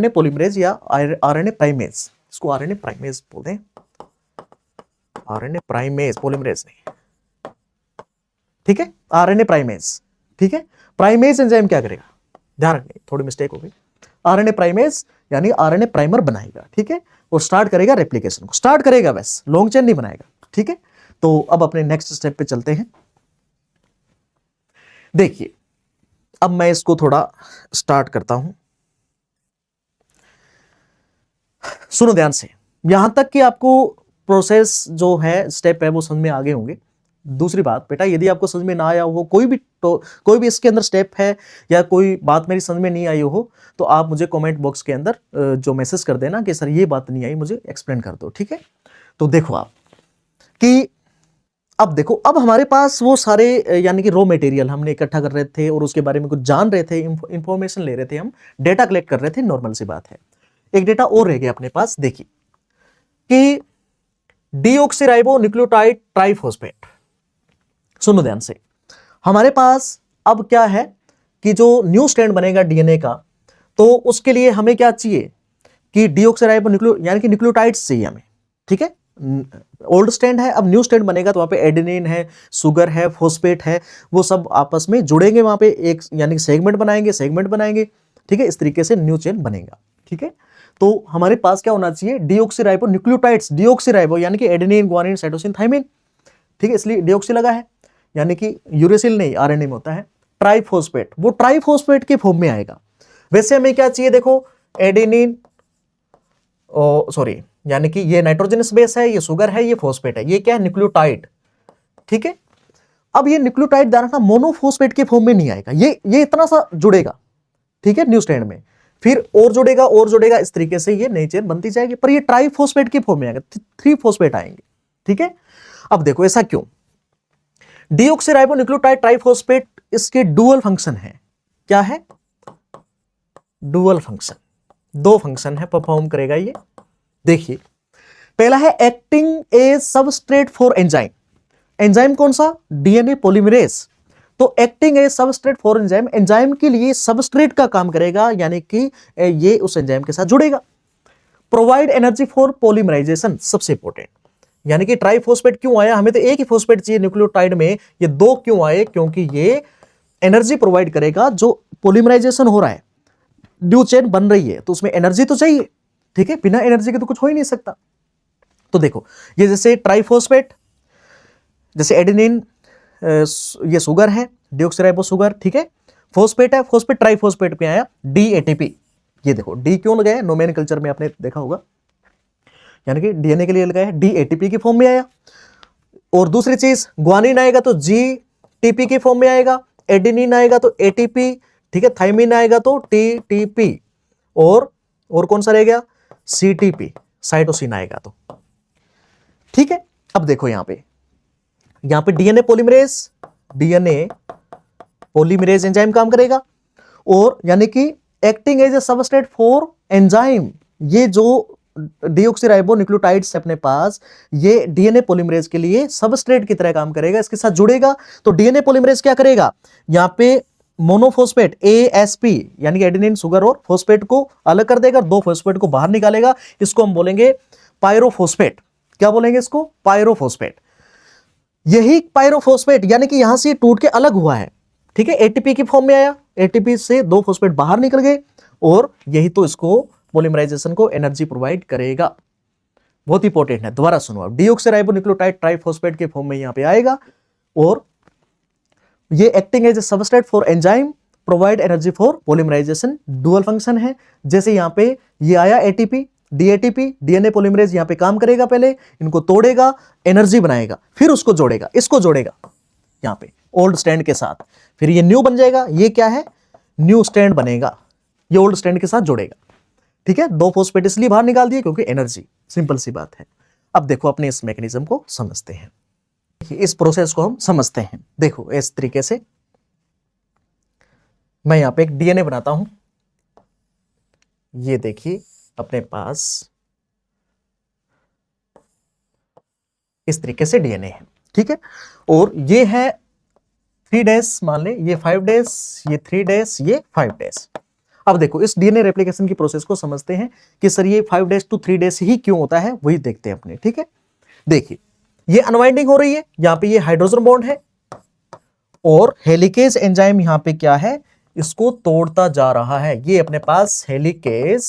पॉलीमरेज या आरएनए प्राइमेज, इसको आरएनए प्राइमेज बोलते हैं, आरएनए प्राइमेज, पॉलीमरेज नहीं, ठीक है, आरएनए प्राइमेज, ठीक है। प्राइमेज एंजाइम क्या करेगा, ध्यान रखिए, थोड़ी मिस्टेक हो गई, आरएनए प्राइमेज यानी आरएनए प्राइमर बनाएगा, ठीक है, और स्टार्ट करेगा रेप्लिकेशन को, स्टार्ट करेगा बस, लॉन्ग चेन नहीं बनाएगा, ठीक है। तो अब अपने नेक्स्ट स्टेप पे चलते हैं। देखिए अब मैं इसको थोड़ा स्टार्ट करता हूं, सुनो ध्यान से, यहां तक कि आपको प्रोसेस जो है स्टेप है वो समझ में आगे होंगे। दूसरी बात बेटा, यदि आपको समझ में ना आया हो कोई भी इसके अंदर स्टेप है या कोई बात मेरी समझ में नहीं आई हो, तो आप मुझे कमेंट बॉक्स के अंदर जो मैसेज कर देना कि सर ये बात नहीं आई, मुझे एक्सप्लेन कर दो, ठीक है। तो देखो आप कि अब देखो, अब हमारे पास वो सारे यानी कि रॉ मटेरियल हमने इकट्ठा कर रहे थे और उसके बारे में कुछ जान रहे थे, इंफॉर्मेशन ले रहे थे, हम डेटा कलेक्ट कर रहे थे, नॉर्मल सी बात है। एक डेटा और रह गया अपने पास, देखिए कि डीऑक्सीराइबो न्यूक्लियोटाइड ट्राइफॉस्फेट, सुनो ध्यान से, हमारे पास अब क्या है कि जो न्यू स्ट्रैंड बनेगा डीएनए का, तो उसके लिए हमें क्या चाहिए कि डीऑक्सीराइबो यानी कि न्यूक्लियोटाइड्स चाहिए हमें, ठीक है। ओल्ड स्ट्रैंड है, अब न्यू स्ट्रैंड बनेगा, तो वहां पे एडेनिन है, शुगर है, फॉस्फेट है, वो सब आपस में जुड़ेंगे, वहां पे एक यानी सेगमेंट बनाएंगे, ठीक है, इस तरीके से न्यू चेन बनेगा, ठीक है। तो हमारे पास क्या होना चाहिए, डीऑक्सीराइबो न्यूक्लियोटाइड्स, डीऑक्सीराइबो यानी कि एडेनिन, ग्वानिन, साइटोसिन, थाइमिन, ठीक है, इसलिए डीऑक्सी लगा है, यानी कि यूरेसिल नहीं, आरएनए में होता है। ट्राइफॉस्फेट, वो ट्राइफॉस्फेट के फॉर्म में आएगा। वैसे हमें क्या चाहिए, देखो एडेनिन, यानी कि ये नाइट्रोजनस बेस है, ये शुगर है, ये फॉस्फेट है, ये क्या है, न्यूक्लियोटाइड, ठीक है। अब ये न्यूक्लियोटाइड ध्यान रखना मोनोफॉस्फेट के फॉर्म में नहीं आएगा, ये इतना सा जुड़ेगा, ठीक है, न्यू स्ट्रैंड में, फिर और जुड़ेगा, इस तरीके से ये नई चेन बनती जाएगी, पर ये ट्राइफॉस्फेट के फॉर्म में आएगा, 3 फॉस्फेट आएंगे, ठीक है। अब देखो ऐसा क्यों, डीऑक्सीराइबो न्यूक्लियोटाइड ट्राइफॉस्फेट, इसके डुअल फंक्शन है, क्या है, डुअल फंक्शन, 2 फंक्शन है परफॉर्म करेगा ये। देखिए पहला है acting A substrate for enzyme, enzyme कौन सा, डीएनए पॉलीमरेज, तो acting A substrate for enzyme, enzyme के लिए सबस्ट्रेट का काम करेगा, यानी कि ये उस एंजाइम के साथ जुड़ेगा। प्रोवाइड एनर्जी फॉर पॉलीमराइजेशन, सबसे इंपॉर्टेंट, यानी कि ट्राइफॉस्फेट क्यों आया, हमें तो एक ही फॉस्फेट चाहिए न्यूक्लियोटाइड में, ये 2 क्यों आए, क्योंकि ये एनर्जी प्रोवाइड करेगा। जो पॉलीमराइजेशन हो रहा है, न्यू चेन बन रही है, तो उसमें एनर्जी तो चाहिए, ठीक है, बिना एनर्जी के तो कुछ हो ही नहीं सकता। तो देखो ये जैसे ट्राइफॉस्फेट, जैसे एडेनिन, ये शुगर है, डिऑक्सीराइबो शुगर, ठीक है, फॉस्फेट है, फॉस्फेट ट्राइफॉस्फेट पे आया डी एटीपी। ये देखो डी क्यों लगाया, नोमेनकल्चर में आपने देखा होगा, यानी कि डीएनए के लिए लगाया, डी एटीपी की फॉर्म में आया। और दूसरी चीज, ग्वानिन आएगा तो जी टीपी की फॉर्म में आएगा, एडेनिन आएगा तो एटीपी, ठीक है, थाइमिन आएगा तो टीटीपी, और कौन सा रह गया, सीटीपी, साइटोसिन आएगा तो, ठीक है। अब देखो यहां पे डीएनए पॉलीमरेज एंजाइम काम करेगा, और यानी कि acting as a substrate for enzyme. ये जो डीऑक्सीराइबो न्यूक्लियोटाइड्स अपने पास, ये डीएनए पॉलीमरेज के लिए सबस्ट्रेट की तरह काम करेगा, इसके साथ जुड़ेगा। तो डीएनए पॉलीमरेज क्या करेगा, यहां पे मोनोफॉस्फेट एएसपी यानी कि एडेनिन शुगर और फॉस्फेट को अलग कर देगा, दो फॉस्फेट को बाहर निकालेगा, इसको हम बोलेंगे पायरोफॉस्फेट। क्या बोलेंगे इसको, पायरोफॉस्फेट। यही पायरोफॉस्फेट यानी कि यहां से टूट के अलग हुआ है, ठीक है, एटीपी की फॉर्म में आया, एटीपी से दो फॉस्फेट बाहर निकल गए, और यही तो इसको पॉलीमराइजेशन को एनर्जी प्रोवाइड करेगा। बहुत इंपॉर्टेंट है, दोबारा सुनो आप, डीऑक्सीराइबोन्यूक्लियोटाइड ट्राइफॉस्फेट के फॉर्म में यहां पे आएगा, और ये acting as a substrate for enzyme, provide energy for polymerization, dual function है। जैसे यहां पे ये आया एटीपी, डीएटीपी, डीएनए पॉलीमरेज यहां पे काम करेगा, पहले इनको तोड़ेगा, एनर्जी बनाएगा, फिर उसको जोड़ेगा, इसको जोड़ेगा यहां पे ओल्ड स्ट्रैंड के साथ, फिर ये न्यू बन जाएगा, ये क्या है, न्यू स्ट्रैंड बनेगा, ये ओल्ड स्ट्रैंड के साथ जोड़ेगा, ठीक है। दो फॉस्फेट इसलिए बाहर निकाल दिए क्योंकि एनर्जी, सिंपल सी बात है। अब देखो अपने इस मैकेनिज्म को समझते हैं, इस प्रोसेस को हम समझते हैं। देखो इस तरीके से मैं यहां पे एक डीएनए बनाता हूं, ये देखिए अपने पास इस तरीके से डीएनए है, ठीक है, और ये है 3 डैश, मान ले ये 5 डैश, ये 3 डैश, ये 5 डैश। अब देखो इस डीएनए रेप्लिकेशन की प्रोसेस को समझते हैं कि सर ये 5 डैश टू 3 डैश ही क्यों होता है, वही देखते हैं अपने, ठीक है। देखिए ये अनवाइंडिंग हो रही है, यहां पे ये हाइड्रोजन बॉन्ड है, और हेलिकेज एंजाइम यहां पे क्या है, इसको तोड़ता जा रहा है। ये अपने पास हेलिकेज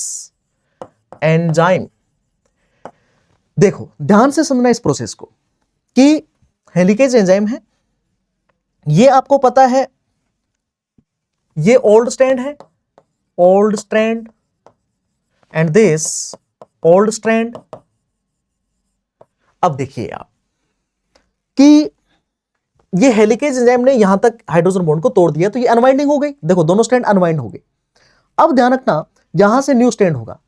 एंजाइम, देखो ध्यान से समझना इस प्रोसेस को, कि हेलिकेज एंजाइम है, ये आपको पता है, ये ओल्ड स्ट्रैंड है, old strand, and this old strand. अब देखिए आप कि ये हेलिकेज एंजाइम ने यहां तक हाइड्रोजन बॉन्ड को तोड़ दिया, तो ये अनवाइंडिंग हो गई, देखो दोनों स्ट्रैंड अनवाइंड हो गए। अब ध्यान रखना, यहां से न्यू स्ट्रैंड होगा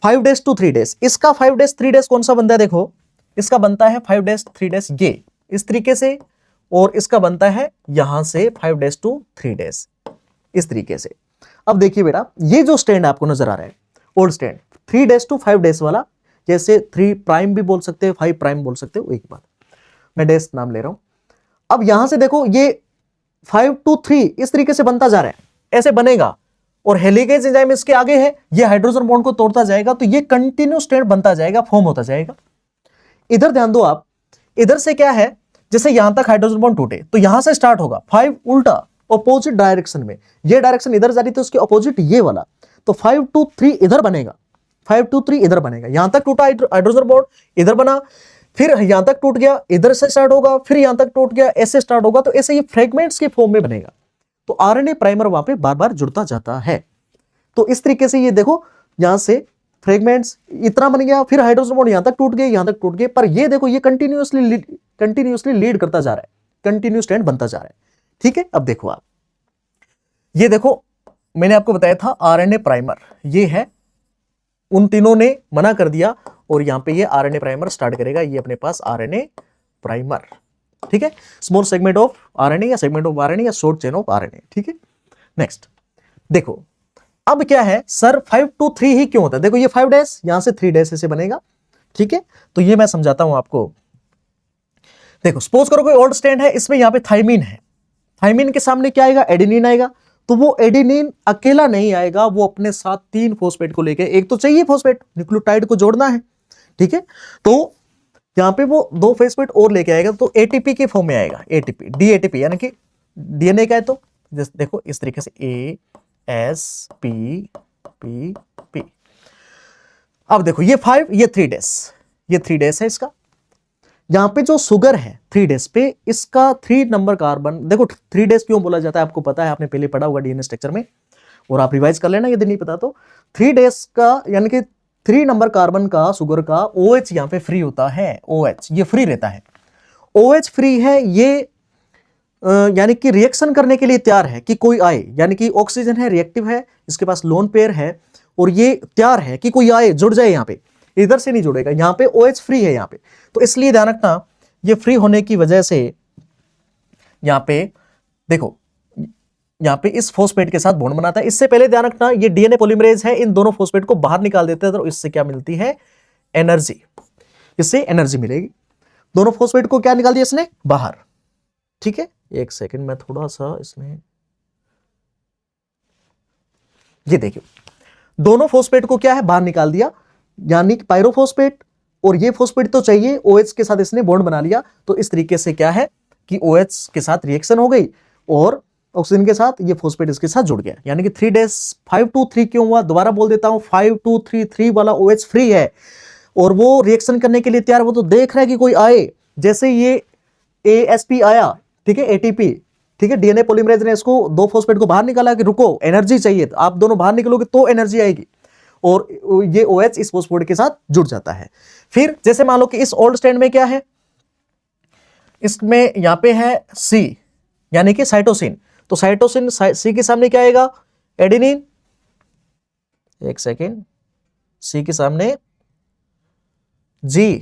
5 डैश टू 3 डैश, इसका 5 डैश 3 डैश कौन सा बनता है, देखो इसका बनता है 5 डैश 3 डैश ये इस तरीके से, और इसका बनता है यहां से 5 डैश टू 3 डैश इस तरीके से। अब देखिए बेटा, ये जो स्ट्रैंड आपको नजर आ रहा है old strand, 3 dash to 5 dash वाला, जैसे 3 प्राइम भी बोल सकते हैं, 5 प्राइम बोल सकते हो, एक बात मैं डैश नाम ले रहा हूं। अब यहां से देखो ये 5 टू 3 इस तरीके से बनता जा रहा है, ऐसे बनेगा, और हेलिकेज एंजाइम इसके आगे है, ये हाइड्रोजन बॉन्ड को तोड़ता जाएगा, तो ये कंटिन्यू स्ट्रैंड बनता जाएगा, फॉर्म होता जाएगा। इधर ध्यान दो आप, इधर से क्या है, जैसे यहां तक हाइड्रोजन बॉन्ड टूटे, तो यहां से स्टार्ट होगा 5 उल्टा ऑपोजिट डायरेक्शन में, ये डायरेक्शन इधर जा रही थी, उसके ऑपोजिट ये वाला, तो 5 टू 3 इधर बनेगा, 5 टू 3 इधर बनेगा, यहां तक टूटा हाइड्रोजन बॉन्ड, इधर बना, फिर यहां तक टूट गया, इधर से स्टार्ट होगा, फिर यहां तक टूट गया, ऐसे स्टार्ट होगा, तो ऐसे ये फ्रेगमेंट्स के फॉर्म में बनेगा। तो आरएनए प्राइमर वहां पे बार बार जुड़ता जाता है। तो इस तरीके से ये देखो, यहां से फ्रेगमेंट्स इतना बन गया, फिर हाइड्रोजन बॉन्ड यहां तक टूट गए, यहां तक टूट गए, पर ये देखो ये कंटिन्यूअसली लीड करता जा रहा है, कंटिन्यू स्ट्रैंड बनता जा रहा है, ठीक है। अब देखो आप, ये देखो मैंने आपको बताया था आरएनए प्राइमर, ये है, उन तीनों ने मना कर दिया, और यहां पे ये आरएनए प्राइमर स्टार्ट करेगा, ये अपने पास आरएनए प्राइमर, ठीक है, स्मॉल सेगमेंट ऑफ आरएनए या सेगमेंट ऑफ आरएनए या शॉर्ट चेन ऑफ आरएनए, ठीक है। नेक्स्ट देखो, अब क्या है सर 5 टू 3 ही क्यों होता है, देखो ये 5 डैश, यहां से 3 डैश ऐसे बनेगा, ठीक है। तो ये मैं समझाता हूं आपको, देखो सपोज करो कोई ओल्ड स्ट्रैंड है, इसमें यहां पे थाइमिन है, थाइमिन के सामने क्या आएगा, एडेनिन आएगा, तो वो एडेनिन अकेला नहीं आएगा, वो अपने साथ 3 फॉस्फेट को लेके, एक तो चाहिए फॉस्फेट, न्यूक्लियोटाइड को जोड़ना है, ठीक है, तो यहां पे वो 2 फॉस्फेट और लेके आएगा, तो एटीपी के फॉर्म में आएगा, एटीपी डीएटीपी, यानी कि डीएनए का है तो जैसे देखो इस तरीके से A S P P P। अब देखो ये 5, ये 3 डेज, ये 3 डेज है इसका। यहां पे जो शुगर है 3 डेज पे, इसका 3 नंबर कार्बन, देखो 3 डेज क्यों बोला जाता है आपको पता है, आपने पहले पढ़ा होगा डीएनए स्ट्रक्चर में, और आप रिवाइज कर लेना यदि नहीं पता तो। 3 डेज का यानी कि 3 नंबर कार्बन का शुगर का OH यहां पे फ्री होता है, OH ये फ्री रहता है। OH फ्री है, ये यानी कि रिएक्शन करने के लिए तैयार है कि कोई आए, यानी कि ऑक्सीजन है, रिएक्टिव है, इसके पास लोन पेयर है, और ये तैयार है कि कोई आए जुड़ जाए। यहां पे इधर से नहीं जुड़ेगा, यहां पे OH फ्री है यहां पे, तो इसलिए ध्यान रखना ये फ्री होने की वजह से यहां पे देखो यहां पे इस फॉस्फेट के साथ बॉन्ड बनाता है। इससे पहले ध्यान रखना ये डीएनए पॉलीमरेज है, इन दोनों फॉस्फेट को बाहर निकाल देते हैं, तो इससे क्या मिलती है, एनर्जी, इससे एनर्जी मिलेगी। दोनों फॉस्फेट को क्या निकाल दिया इसने, बाहर। ठीक है, एक सेकंड मैं थोड़ा सा इसमें, ये देखिए दोनों फॉस्फेट को क्या है, बाहर निकाल दिया, यानी कि पायरोफॉस्फेट और ये फॉस्फेट तो चाहिए, OH के साथ इसने बॉन्ड बना लिया, तो इस तरीके से क्या है कि OH के साथ रिएक्शन हो गई और ऑक्सीजन के साथ ये फॉस्फेट इसके साथ जुड़ गया, यानी कि 3 डेज 5-2-3 क्यों हुआ, दोबारा बोल देता हूं, 5-2-3-3 वाला OH फ्री है और वो रिएक्शन करने के लिए तैयार, वो तो देख रहा है कि कोई आए। जैसे ये ASP आया, ठीक है, ATP, ठीक है, डीएनए पॉलीमरेज ने इसको 2 फॉस्फेट को बाहर निकाला कि रुको एनर्जी चाहिए, तो आप दोनों बाहर निकलोगे तो एनर्जी आएगी, और ये OH इस फॉस्फेट के साथ जुड़ जाता है। फिर जैसे मान लो कि इस ओल्ड स्टैंड में क्या है, इसमें यहां पे है C यानी कि साइटोसिन, तो साइटोसिन C के सामने क्या आएगा, एडेनिन, एक सेकेंड, C के सामने G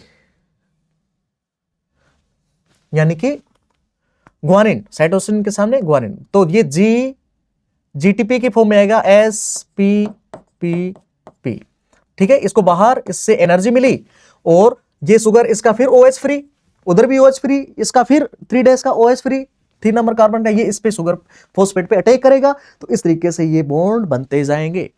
यानी कि ग्वानिन, साइटोसिन के सामने ग्वानिन, तो ये GTP की फॉर्म में आएगा SPPP। ठीक है, इसको बाहर, इससे एनर्जी मिली, और ये शुगर इसका फिर OH फ्री, उधर भी OH फ्री, इसका फिर 3 डेज का OH फ्री, 3 नंबर कार्बन का, ये इस पे शुगर फॉस्फेट पे अटैक करेगा, तो इस तरीके से ये बॉन्ड बनते जाएंगे।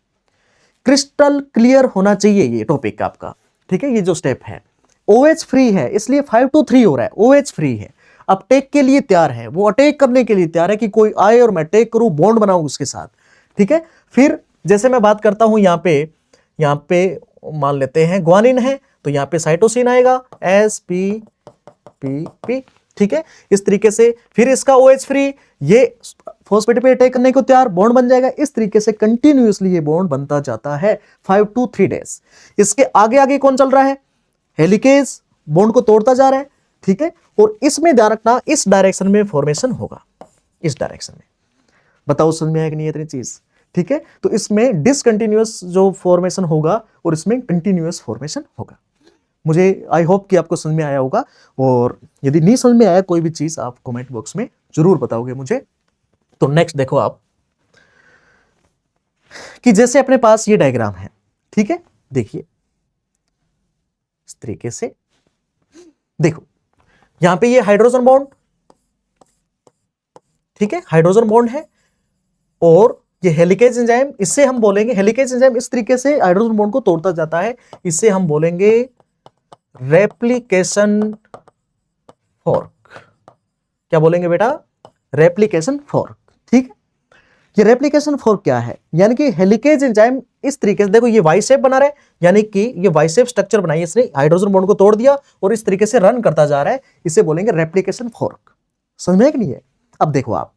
क्रिस्टल क्लियर होना चाहिए ये टॉपिक आपका, ठीक है। ये जो स्टेप है OH फ्री है, इसलिए 5-2-3 हो रहा है, OH फ्री है, अटैक के लिए तैयार है, वो अटैक करने के लिए तैयार है कि कोई आए और मैं अटैक करूं, बॉन्ड बनाऊं उसके साथ, ठीक है। फिर जैसे मैं बात करता हूं यहां पे मान लेते हैं ग्वानिन है, तो यहां पे साइटोसिन आएगा SPPP, ठीक है। इस तरीके से फिर इसका OH फ्री, ये फॉस्फेट पे अटैक करने को तैयार, बॉन्ड बन जाएगा। इस तरीके से कंटिन्यूअसली ये बॉन्ड बनता जाता है 5-3 डेज। इसके आगे आगे कौन चल रहा है, हेलिकेज, बॉन्ड को तोड़ता जा रहा है, ठीक है। और इसमें ध्यान रखना इस डायरेक्शन में फॉर्मेशन होगा, इस डायरेक्शन में, बताओ समझ में आया कि नहीं इतनी चीज, ठीक है। तो इसमें डिसकंटिन्यूअस जो फॉर्मेशन होगा और इसमें कंटिन्यूअस फॉर्मेशन होगा। मुझे आई होप कि आपको समझ में आया होगा, और यदि नहीं समझ में आया कोई भी चीज आप कमेंट बॉक्स में जरूर बताओगे मुझे। तो नेक्स्ट देखो आप कि जैसे अपने पास ये डायग्राम है, ठीक है, देखिए इस तरीके से, देखो यहां पे ये हाइड्रोजन बॉन्ड, ठीक है, हाइड्रोजन बॉन्ड है, और ये हेलिकेज एंजाइम, इससे हम बोलेंगे, हेलिकेज एंजाइम इस तरीके से हाइड्रोजन बॉन्ड को तोड़ता जाता है, इससे हम बोलेंगे रेप्लिकेशन फॉर्क। क्या बोलेंगे बेटा, रेप्लिकेशन फॉर्क, ठीक है। ये रेप्लिकेशन फॉर्क क्या है, यानी कि हेलिकेज एंजाइम इस तरीके से, देखो ये वाई शेप बना रहा है, यानी कि ये वाई शेप स्ट्रक्चर बनाई इसने, हाइड्रोजन बॉन्ड को तोड़ दिया और इस तरीके से रन करता जा रहा है, इसे बोलेंगे रेप्लिकेशन फॉर्क। समझ में कि नहीं है। अब देखो आप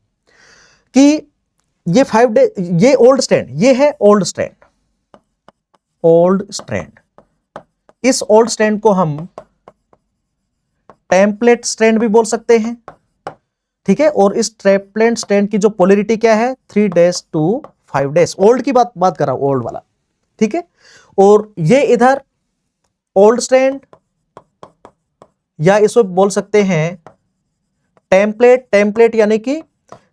कि ये 5 डे, ये ओल्ड स्ट्रैंड, ये है ओल्ड स्ट्रैंड, ओल्ड स्ट्रैंड, इस ओल्ड स्ट्रैंड को हम टेम्पलेट स्ट्रैंड भी बोल सकते हैं, ठीक है। और इस टेम्पलेट स्ट्रैंड की जो पोलैरिटी क्या है, 3 डेज to 5 डेज, ओल्ड की बात कर रहा हूं, ओल्ड वाला, ठीक है। और ये इधर ओल्ड स्ट्रैंड, या इसको बोल सकते हैं टेम्पलेट, टेम्पलेट यानी कि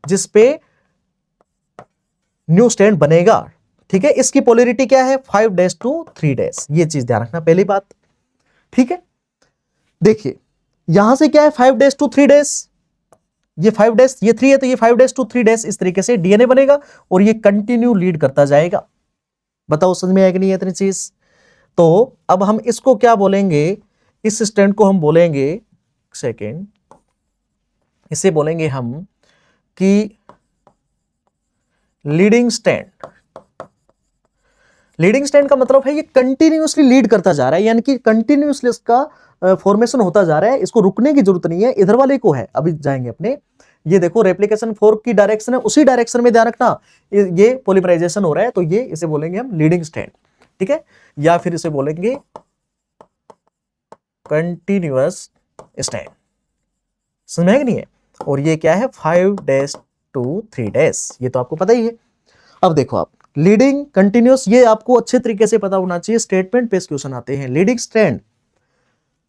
जिसपे न्यू स्ट्रैंड बनेगा, ठीक है। इसकी पोलैरिटी क्या है, 5 डेज to 3 डेज, ये चीज ध्यान रखना पहली बात, ठीक है। देखिए यहां से क्या है, 5 डेज to 3 डेज, ये 5 डेज, ये 3 है, तो ये 5 डेज to 3 डेज, इस तरीके से डीएनए बनेगा और ये कंटिन्यू लीड करता जाएगा। बताओ समझ में आया कि नहीं इतनी चीज। तो अब हम इसको क्या बोलेंगे, इस स्ट्रैंड को हम बोलेंगे, सेकेंड, इसे बोलेंगे हम कि लीडिंग स्ट्रैंड। लीडिंग स्ट्रैंड का मतलब है ये कंटिन्यूअसली लीड करता जा रहा है, यानी कि कंटिन्यूअसली इसका फॉर्मेशन होता जा रहा है, इसको रुकने की जरूरत नहीं है। इधर वाले को है, अभी जाएंगे अपने, ये देखो रेप्लिकेशन फोर्क की डायरेक्शन है, उसी डायरेक्शन में ध्यान रखना ये पॉलीमराइजेशन हो रहा है, तो ये इसे बोलेंगे हम लीडिंग स्ट्रैंड, ठीक है, या फिर इसे बोलेंगे कंटिन्यूअस स्ट्रैंड। समझ में नहीं है? और ये क्या है 5 to 3, ये तो आपको पता ही है। अब देखो आप लीडिंग कंटिन्यूअस, ये आपको अच्छे तरीके से पता होना चाहिए, स्टेटमेंट पे क्वेश्चन आते हैं। लीडिंग स्ट्रैंड,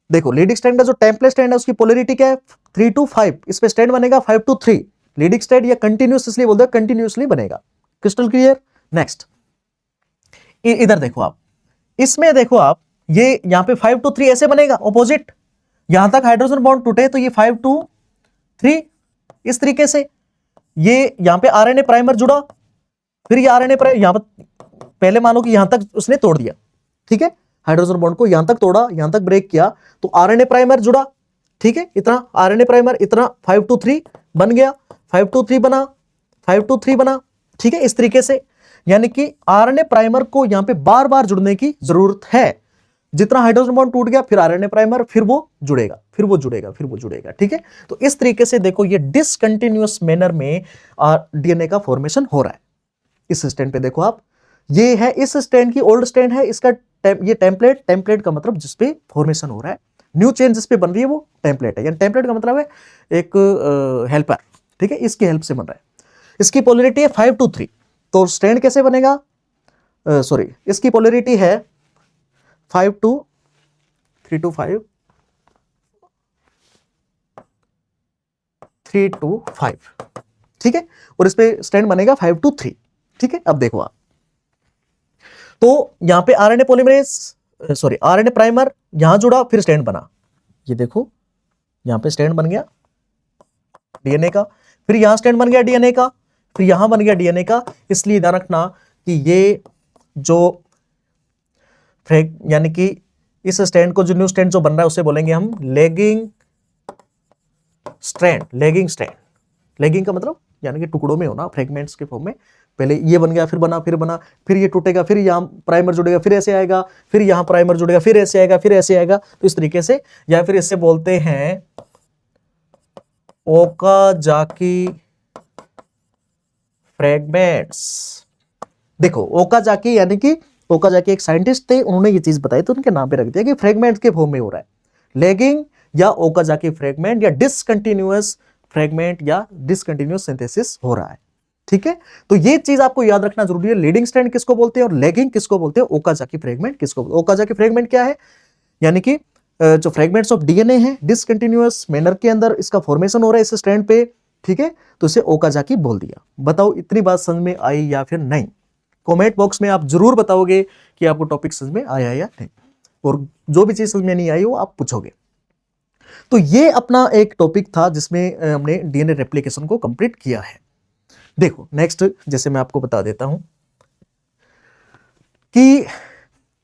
देखो लीडिंग स्ट्रैंड का जो टेम्पलेट स्ट्रैंड है उसकी पोलैरिटी क्या है 3 to 5, इस पे स्ट्रैंड बनेगा 5 to 3। लीडिंग स्ट्रैंड या कंटिन्यूअस इसलिए बोलते हैं कंटिन्यूअसली बनेगा। Crystal clear? नेक्स्ट इधर देखो आप, इसमें देखो आप, ये यहां पे 5 to 3 ऐसे बनेगा ऑपोजिट, यहां तक हाइड्रोजन बॉन्ड टूटे तो ये 5 to 3 इस तरीके से। ये यहां पे आरएनए प्राइमर जुड़ा, फिर ये आरएनए प्राइमर यहां पर, पहले मानो कि यहां तक उसने तोड़ दिया, ठीक है, हाइड्रोजन बॉन्ड को यहां तक तोड़ा, यहां तक ब्रेक किया, तो आरएनए प्राइमर जुड़ा, ठीक है, इतना आरएनए प्राइमर, इतना 5 to 3 बन गया, 5 to 3 बना, 5 to 3 बना, ठीक है, इस तरीके से। यानी कि आरएनए प्राइमर को यहां पे बार बार जुड़ने की जरूरत है। जितना हाइड्रोजन बॉन्ड टूट गया फिर आरएनए प्राइमर, फिर वो जुड़ेगा, फिर वो जुड़ेगा, फिर वो जुड़ेगा, ठीक है। तो इस तरीके से देखो ये डिसकंटिन्यूअस मैनर में डीएनए का फॉर्मेशन हो रहा है। इस स्टैंड पे देखो आप, ये है इस स्टैंड की ओल्ड स्टैंड है, इसका ये टेम्पलेट का मतलब जिसपे फॉर्मेशन हो रहा है, न्यू चेन जिसपे बन रही है वो टेम्पलेट है। यानी टेम्पलेट का मतलब है एक हेल्पर, ठीक है, इसकी हेल्प से बन रहा है। इसकी पोलैरिटी है 5 to 3, तो स्टैंड कैसे बनेगा, सॉरी इसकी पोलैरिटी है 5 to 3 to 5, 3 to 5, ठीक है, और इस पे स्टैंड बनेगा 5 to 3, ठीक है। अब देखो आप, तो यहां पे RNA polymerase, sorry RNA primer यहां जुड़ा, फिर स्टैंड बना, ये देखो यहां पे स्टैंड बन गया डीएनए का, फिर यहां स्टैंड बन गया डीएनए का, फिर यहां बन गया डीएनए का। इसलिए ध्यान रखना कि ये जो यानी कि इस स्टैंड को, जो न्यू स्टैंड जो बन रहा है उसे बोलेंगे हम lagging strand. Lagging strand, lagging का मतलब यानी कि टुकड़ों में होना, फ्रेगमेंट्स के फॉर्म में। पहले ये बन गया, फिर बना, फिर बना, फिर ये टूटेगा, फिर यहां प्राइमर जुड़ेगा, फिर ऐसे आएगा, फिर यहां प्राइमर जुड़ेगा, फिर ऐसे आएगा, फिर ऐसे आएगा, तो इस तरीके से। या फिर इससे बोलते हैं ओकाजाकी फ्रेगमेंट्स। देखो ओकाजाकी यानी कि ओकाजाकी एक साइंटिस्ट थे, उन्होंने ये चीज बताई तो उनके नाम पे रख दिया कि फ्रेगमेंट्स के फॉर्म में हो रहा है। लेगिंग या ओकाजाकी फ्रेगमेंट या डिसकंटिन्यूअस फ्रेगमेंट या डिसकंटिन्यूअस सिंथेसिस हो रहा है, ठीक है। तो ये चीज आपको याद रखना जरूरी है, लीडिंग स्ट्रैंड किसको बोलते हैं और लेगिंग किसको बोलते हैं, ओकाजाकी फ्रेगमेंट किसको बोलते हैं। ओकाजाकी फ्रेगमेंट क्या है, यानी कि जो फ्रेगमेंट्स ऑफ डीएनए है डिसकंटिन्यूअस मैनर के अंदर इसका फॉर्मेशन हो रहा है इस स्ट्रैंड पे, ठीक है, तो इसे ओकाजाकी बोल दिया। बताओ इतनी बात समझ में आई या फिर नहीं? कमेंट बॉक्स में आप जरूर बताओगे कि आपको टॉपिक समझ में आया या नहीं, और जो भी चीज समझ में नहीं आई वो आप पूछोगे। तो ये अपना एक टॉपिक था जिसमें हमने डीएनए रेप्लिकेशन को कंप्लीट किया है। देखो नेक्स्ट, जैसे मैं आपको बता देता हूं कि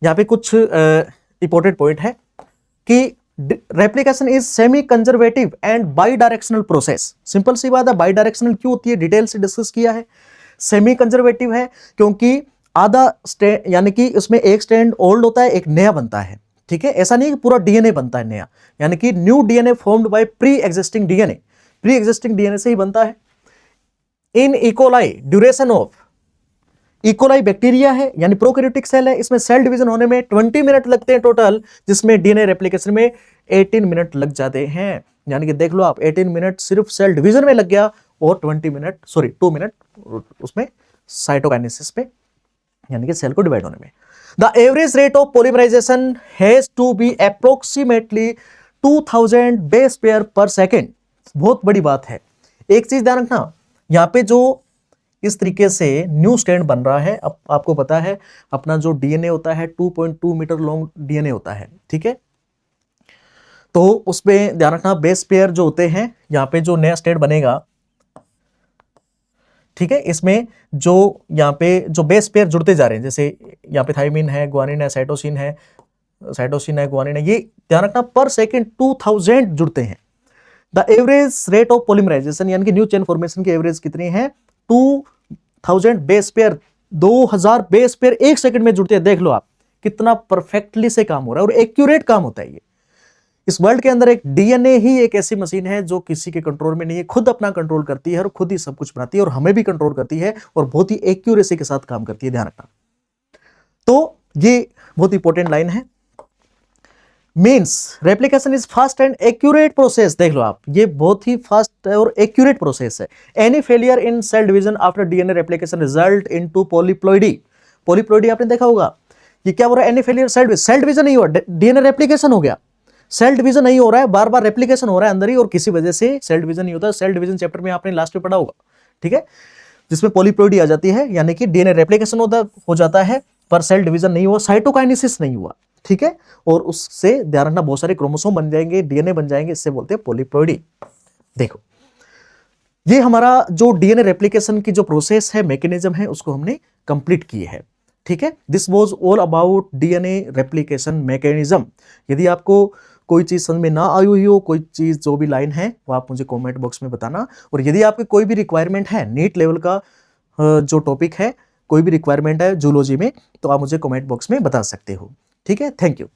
यहां पे कुछ इंपॉर्टेंट पॉइंट है कि replication is semi conservative and bi directional process. Simple सी बात है, बाई डायरेक्शनल क्यों होती है, डिटेल से डिस्कस किया है। सेमी कंजर्वेटिव है क्योंकि आधा स्टैंड, यानी कि उसमें एक स्टैंड ओल्ड होता है, एक नया बनता है, ठीक है। ऐसा नहीं कि पूरा डीएनए बनता है नया, यानी कि new DNA formed by pre existing DNA, pre existing DNA से ही बनता है। In E coli duration of, E coli bacteria है यानी प्रोकैरियोटिक सेल है, इसमें सेल डिवीजन होने में 20 मिनट लगते हैं टोटल, जिसमें डीएनए रेप्लिकेशन में 18 मिनट लग जाते हैं। यानी कि देख लो आप 18 मिनट सिर्फ सेल डिवीजन में लग गया और 2 मिनट उसमें साइटोकाइनेसिस पे, यानी कि सेल को डिवाइड होने में। The average rate of polymerization has to be approximately 2000 base pair per second. बहुत बड़ी बात है, एक चीज ध्यान रखना, यहां पे जो इस तरीके से न्यू स्टैंड बन रहा है, अब आपको पता है अपना जो डीएनए होता है 2.2 मीटर लॉन्ग डीएनए होता है, ठीक है। तो उसमें ध्यान रखना बेस पेयर जो होते हैं, यहां पे जो नया स्टैंड बनेगा, ठीक है, इसमें जो यहाँ पे जो बेस पेयर जुड़ते जा रहे हैं, जैसे यहाँ पे थाइमिन है, ग्वानिन है, साइटोसिन है, ग्वानिन है, ये ध्यान रखना पर सेकेंड 2000 जुड़ते हैं। The average rate of polymerization यानी कि न्यू चेन फॉर्मेशन की एवरेज कितनी है, 2 2000 base pair, 2000 base pair 1 second में जुड़ते हैं। देख लो आप कितना परफेक्टली से काम हो रहा है और एक्यूरेट काम होता है ये। इस वर्ल्ड के अंदर एक डीएनए ही एक ऐसी मशीन है जो किसी के कंट्रोल में नहीं है, खुद अपना कंट्रोल करती है और खुद ही सब कुछ बनाती है और हमें भी कंट्रोल करती है और बहुत ही एक्यूरेसी के साथ काम करती है, ध्यान रखना। तो ये बहुत इंपॉर्टेंट लाइन है। Means replication is fast and accurate process. देख लो आप, ये बहुत ही फास्ट और एक्यूरेट प्रोसेस है। Any failure in cell division after DNA replication result into polyploidy. Polyploidy आपने देखा होगा, ये क्या हो रहा है? एनी फेलियर सेल डिवीजन नहीं हुआ, डीएनए रेप्लिकेशन हो गया। सेल डिवीजन नहीं हो रहा है, बार बार रेप्लिकेशन हो रहा है अंदर ही और किसी वजह से सेल डिवीजन नहीं होता। सेल डिवीजन चैप्टर में आपने लास्ट में पढ़ा होगा, ठीक है, जिसमें पॉलीप्लॉइडी आ जाती है, यानी कि डीएनए रेप्लिकेशन हो जाता है पर सेल डिवीजन नहीं हुआ, साइटोकाइनेसिस नहीं हुआ, ठीक है, और उससे ध्यान रखना बहुत सारे क्रोमोसोम बन जाएंगे, डीएनए बन जाएंगे, इससे बोलते हैं पॉलीप्लॉइडी। देखो ये हमारा जो डीएनए रेप्लिकेशन की जो प्रोसेस है, मैकेनिज्म है, उसको हमने कंप्लीट किए है, ठीक है। This was all about DNA replication mechanism. यदि आपको कोई चीज समझ में ना आई हुई हो, कोई चीज जो भी लाइन है वो आप मुझे कमेंट बॉक्स में बताना। और यदि आपकी कोई भी रिक्वायरमेंट है, नीट लेवल का जो टॉपिक है, कोई भी रिक्वायरमेंट है जूलॉजी में, तो आप मुझे कमेंट बॉक्स में बता सकते हो, ठीक है। Thank you.